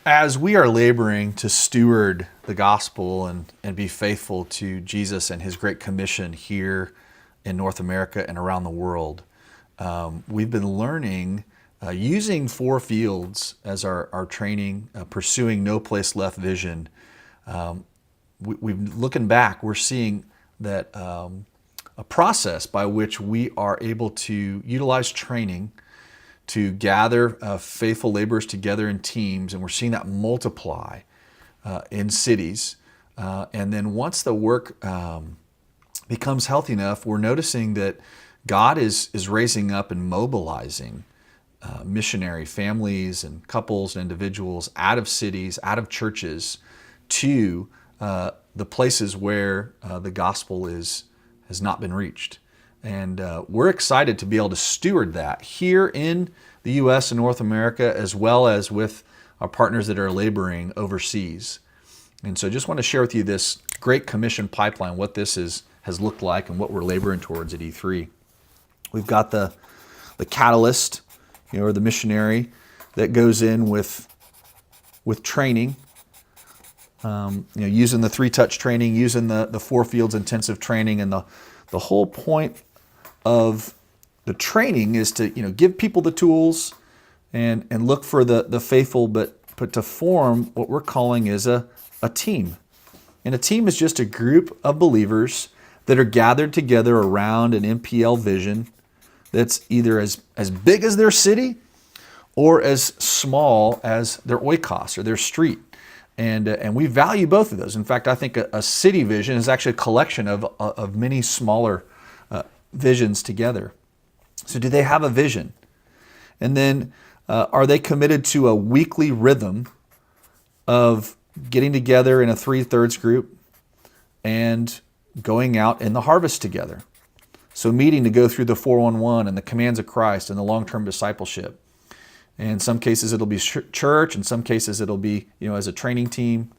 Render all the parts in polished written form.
As we are laboring to steward the gospel and be faithful to Jesus and his great commission here in North America and around the world, we've been learning using 4 fields as our training, pursuing no place left vision. Looking back, we're seeing that a process by which we are able to utilize training to gather faithful laborers together in teams, and we're seeing that multiply in cities. And then once the work becomes healthy enough, we're noticing that God is raising up and mobilizing missionary families and couples and individuals out of cities, out of churches, to the places where the gospel has not been reached. And we're excited to be able to steward that here in the U.S. and North America, as well as with our partners that are laboring overseas. And so just want to share with you this Great Commission pipeline, what this has looked like and what we're laboring towards at E3. We've got the catalyst, or the missionary that goes in with training, using the 3-touch training, using the 4 fields intensive training, and the whole point of the training is to give people the tools and look for the faithful, but to form what we're calling is a team. And a team is just a group of believers that are gathered together around an NPL vision that's either as big as their city or as small as their oikos or their street. And we value both of those. In fact, I think a city vision is actually a collection of many smaller visions together. So do they have a vision? And then are they committed to a weekly rhythm of getting together in a 3/3 group and going out in the harvest together? So meeting to go through the 411 and the commands of Christ and the long-term discipleship. And in some cases it'll be church, in some cases it'll be as a training team.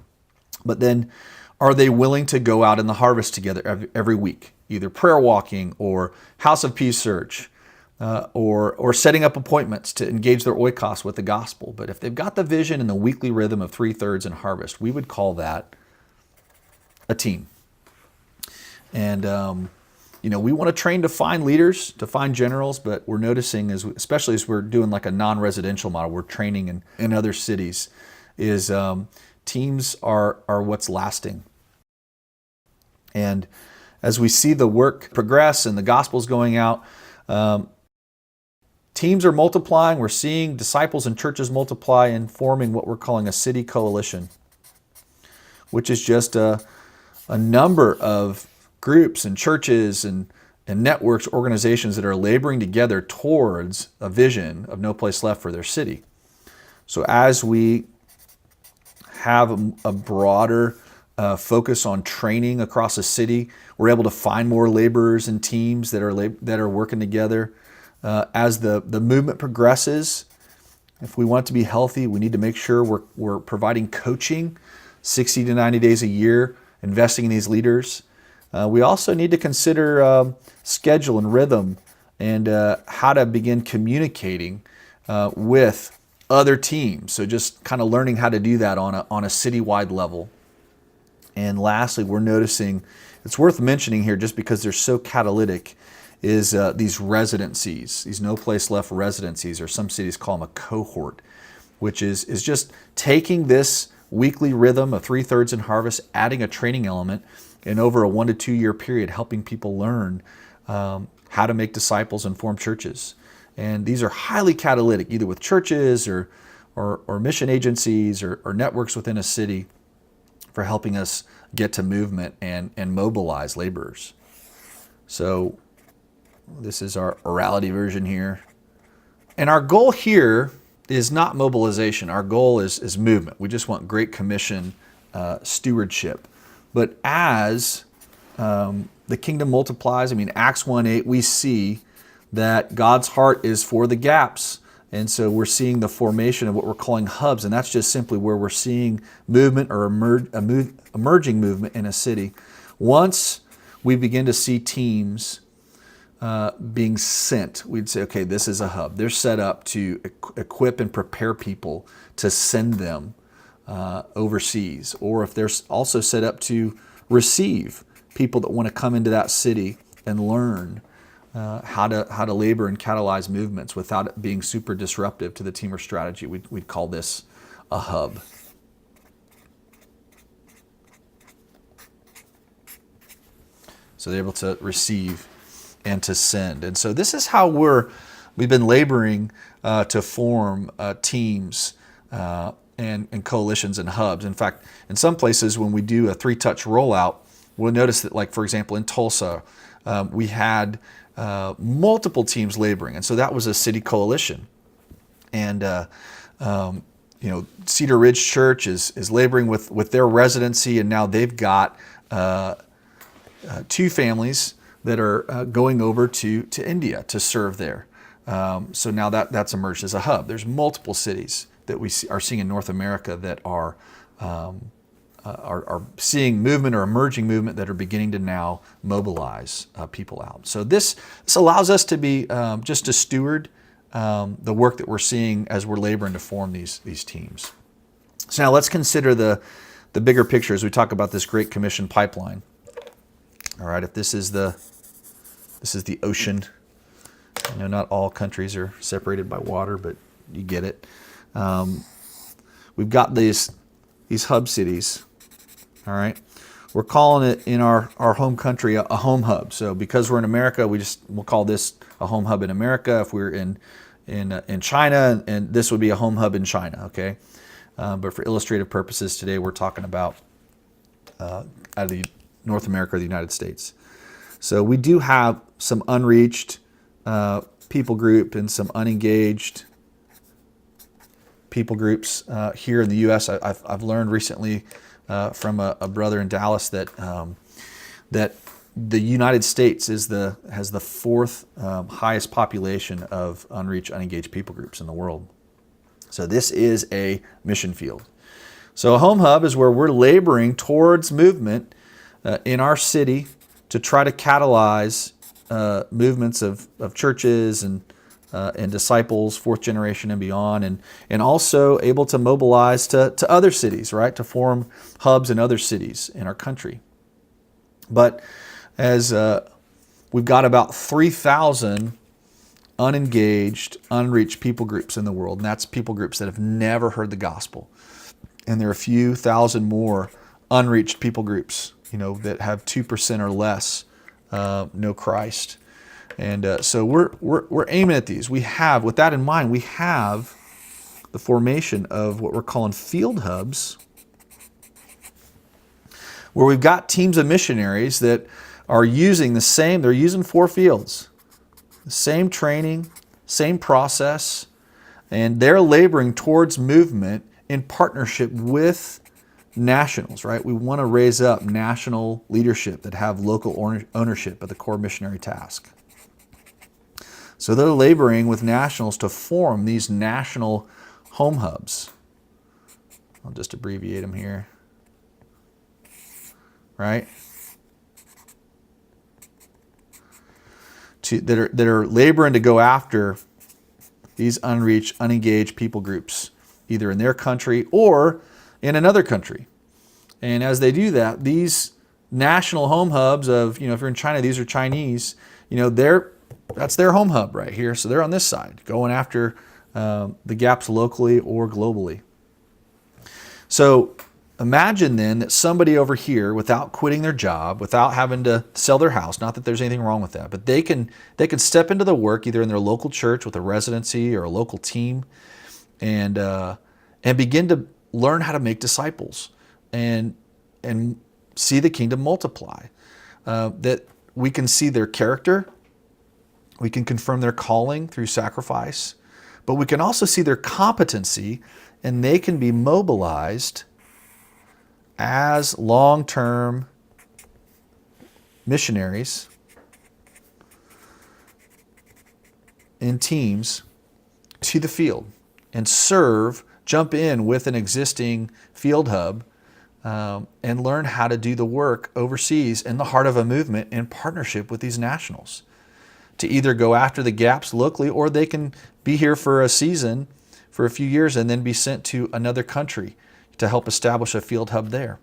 But then are they willing to go out in the harvest together every week? Either prayer walking or House of Peace search, or setting up appointments to engage their oikos with the gospel. But if they've got the vision and the weekly rhythm of 3/3 and harvest, we would call that a team. And we want to train to find leaders, to find generals, but we're noticing, especially as we're doing like a non-residential model, we're training in other cities, is teams are what's lasting. And as we see the work progress and the gospel's going out, teams are multiplying. We're seeing disciples and churches multiply and forming what we're calling a city coalition, which is just a number of groups and churches and networks, organizations that are laboring together towards a vision of no place left for their city. So as we have a broader focus on training across a city, we're able to find more laborers and teams that are working together. As the movement progresses, if we want it to be healthy, we need to make sure we're providing coaching 60 to 90 days a year, investing in these leaders. We also need to consider schedule and rhythm and how to begin communicating with other teams. So just kind of learning how to do that on a citywide level. And lastly, we're noticing, it's worth mentioning here just because they're so catalytic, is these residencies, these no place left residencies, or some cities call them a cohort, which is just taking this weekly rhythm of 3/3 and harvest, adding a training element, and over a 1 to 2 year period, helping people learn how to make disciples and form churches. And these are highly catalytic, either with churches or mission agencies or networks within a city, for helping us get to movement and mobilize laborers. So this is our orality version here. And our goal here is not mobilization. Our goal is movement. We just want Great Commission stewardship. But as the kingdom multiplies, Acts 1:8, we see that God's heart is for the gaps. And so we're seeing the formation of what we're calling hubs, and that's just simply where we're seeing movement or emerging movement in a city. Once we begin to see teams being sent, we'd say, okay, this is a hub. They're set up to equip and prepare people to send them overseas, or if they're also set up to receive people that want to come into that city and learn how to labor and catalyze movements without it being super disruptive to the team or strategy. We'd call this a hub. So they're able to receive and to send. And so this is how we've been laboring to form teams and coalitions and hubs. In fact, in some places when we do a 3-touch rollout, we'll notice that, like, for example, in Tulsa, we had multiple teams laboring. And so that was a city coalition. And Cedar Ridge Church is laboring with their residency, and now they've got 2 families that are going over to India to serve there. So now that's emerged as a hub. There's multiple cities that we are seeing in North America that are seeing movement or emerging movement that are beginning to now mobilize people out. So this allows us to be just to steward the work that we're seeing as we're laboring to form these teams. So now let's consider the bigger picture as we talk about this Great Commission pipeline. All right, if this is the ocean. I know not all countries are separated by water, but you get it. We've got these hub cities. All right, we're calling it in our home country a home hub. So because we're in America, we'll call this a home hub in America. If we're in China, and this would be a home hub in China. Okay, but for illustrative purposes today, we're talking about out of the North America or the United States. So we do have some unreached people group and some unengaged people groups here in the U.S. I've learned recently from a brother in Dallas that the United States has the 4th highest population of unreached, unengaged people groups in the world. So this is a mission field. So a home hub is where we're laboring towards movement in our city to try to catalyze movements of churches and disciples, 4th generation and beyond, and also able to mobilize to other cities, right, to form hubs in other cities in our country. But as we've got about 3,000 unengaged, unreached people groups in the world, and that's people groups that have never heard the gospel. And there are a few thousand more unreached people groups, that have 2% or less know Christ. And so we're aiming at these. We have, with that in mind, we have the formation of what we're calling field hubs, where we've got teams of missionaries that are using they're using 4 fields, the same training, same process, and they're laboring towards movement in partnership with nationals, right? We want to raise up national leadership that have local ownership of the core missionary task. So they're laboring with nationals to form these national home hubs. I'll just abbreviate them here, right? That are laboring to go after these unreached, unengaged people groups, either in their country or in another country. And as they do that, these national home hubs of, if you're in China, these are Chinese, that's their home hub right here. So they're on this side, going after the gaps locally or globally. So imagine then that somebody over here, without quitting their job, without having to sell their house, not that there's anything wrong with that, but they can step into the work either in their local church with a residency or a local team, and begin to learn how to make disciples and see the kingdom multiply. That we can see their character, we can confirm their calling through sacrifice, but we can also see their competency, and they can be mobilized as long-term missionaries in teams to the field and jump in with an existing field hub and learn how to do the work overseas in the heart of a movement in partnership with these nationals to either go after the gaps locally, or they can be here for a season, for a few years, and then be sent to another country to help establish a field hub there.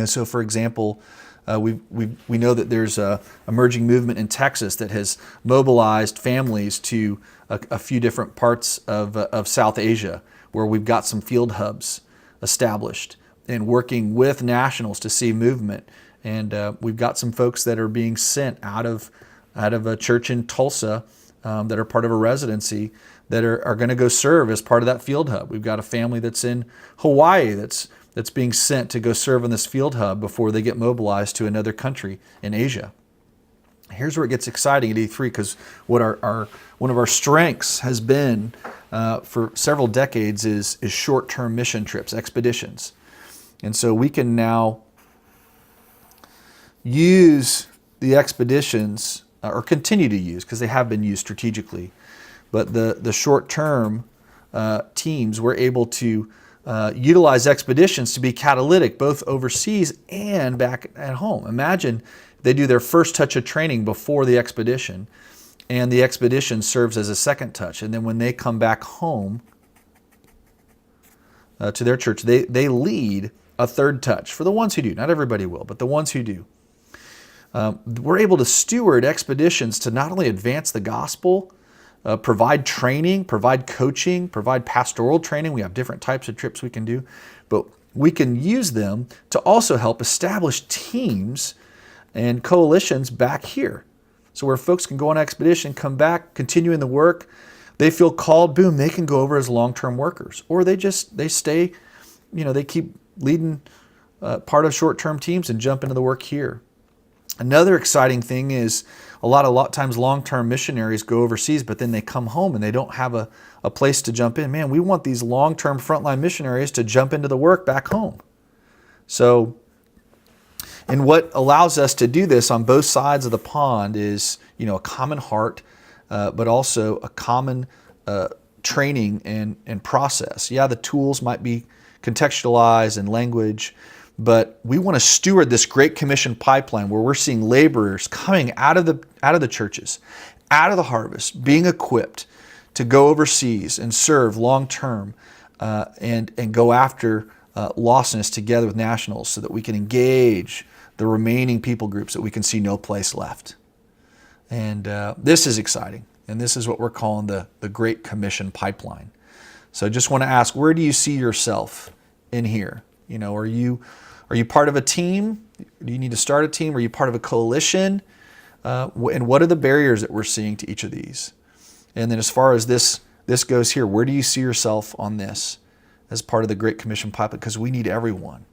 So for example, we know that there's a emerging movement in Texas that has mobilized families to a few different parts of South Asia, where we've got some field hubs established and working with nationals to see movement. And we've got some folks that are being sent out of a church in Tulsa that are part of a residency that are going to go serve as part of that field hub. We've got a family that's in Hawaii that's being sent to go serve in this field hub before they get mobilized to another country in Asia. Here's where it gets exciting at E3, because what one of our strengths has been for several decades is short-term mission trips, expeditions. And so we can now use the expeditions, or continue to use, because they have been used strategically, but the short-term teams, we're able to utilize expeditions to be catalytic, both overseas and back at home. Imagine they do their first touch of training before the expedition, and the expedition serves as a second touch. And then when they come back home to their church, they lead a third touch for the ones who do. Not everybody will, but the ones who do. We're able to steward expeditions to not only advance the gospel, provide training, provide coaching, provide pastoral training. We have different types of trips we can do, but we can use them to also help establish teams and coalitions back here. So where folks can go on expedition, come back, continue in the work, they feel called, boom, they can go over as long-term workers. Or they stay, they keep leading part of short-term teams and jump into the work here. Another exciting thing is a lot of times long-term missionaries go overseas, but then they come home and they don't have a place to jump in. Man, we want these long-term frontline missionaries to jump into the work back home. So, and what allows us to do this on both sides of the pond is, a common heart, but also a common training and process. Yeah, the tools might be contextualized and language, but we want to steward this Great Commission pipeline where we're seeing laborers coming out of the churches, out of the harvest, being equipped to go overseas and serve long-term and go after lostness together with nationals, so that we can engage the remaining people groups that we can see no place left. And this is exciting. And this is what we're calling the Great Commission pipeline. So I just want to ask, where do you see yourself in here? Are you part of a team? Do you need to start a team? Are you part of a coalition? And what are the barriers that we're seeing to each of these? And then as far as this goes here, where do you see yourself on this as part of the Great Commission pipeline? Because we need everyone.